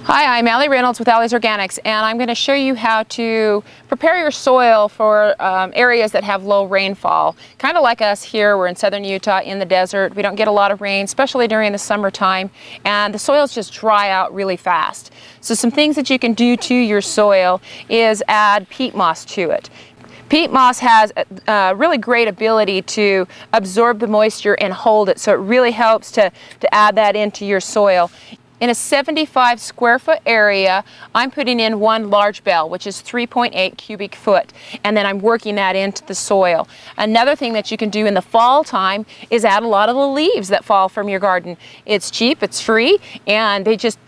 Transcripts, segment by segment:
Hi, I'm Reynolds with Allie's Organics, and I'm going to show you how to prepare your soil for areas that have low rainfall. Kind of like us here, we're in southern Utah in the desert. We don't get a lot of rain, especially during the summertime, and the soils just dry out really fast. So some things that you can do to your soil is add peat moss to it. Peat moss has a really great ability to absorb the moisture and hold it, so it really helps to add that into your soil. In a 75 square foot area, I'm putting in one large bale, which is 3.8 cubic foot, and then I'm working that into the soil. Another thing that you can do in the fall time is add a lot of the leaves that fall from your garden. It's cheap, it's free, and they just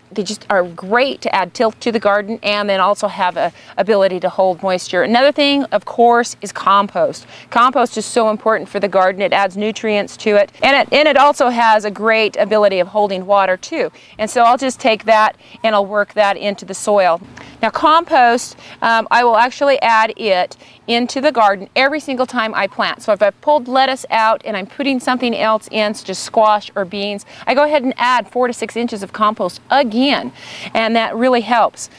are great to add tilth to the garden, and then also have a ability to hold moisture. Another thing, of course, is compost. Compost is so important for the garden. It adds nutrients to it, and it also has a great ability of holding water too. And so I'll just take that and I'll work that into the soil. Now compost, I will actually add it into the garden every single time I plant. So if I've pulled lettuce out and I'm putting something else in, such as squash or beans, I go ahead and add 4 to 6 inches of compost again, and that really helps.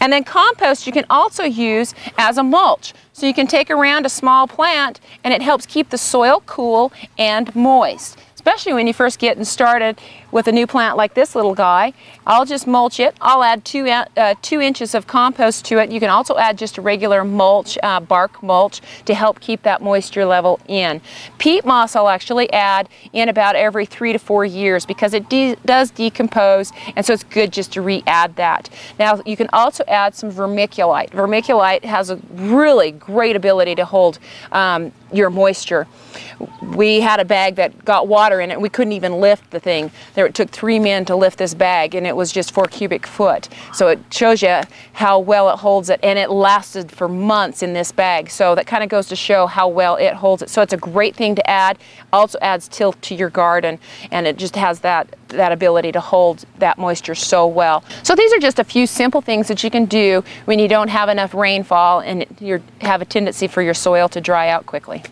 And then compost you can also use as a mulch. So you can take around a small plant and it helps keep the soil cool and moist. Especially when you're first getting started with a new plant like this little guy. I'll just mulch it. I'll add 2 inches of compost to it. You can also add just a regular mulch, bark mulch, to help keep that moisture level in. Peat moss I'll actually add in about every 3 to 4 years because it does decompose, and so it's good just to re-add that. Now you can also add some vermiculite. Vermiculite has a really great ability to hold your moisture. We had a bag that got water in it and we couldn't even lift the thing. It took 3 men to lift this bag, and it was just 4 cubic foot. So it shows you how well it holds it, and it lasted for months in this bag. So that kind of goes to show how well it holds it. So it's a great thing to add. Also adds tilth to your garden, and it just has that ability to hold that moisture so well. So these are just a few simple things that you can do when you don't have enough rainfall and you have a tendency for your soil to dry out quickly.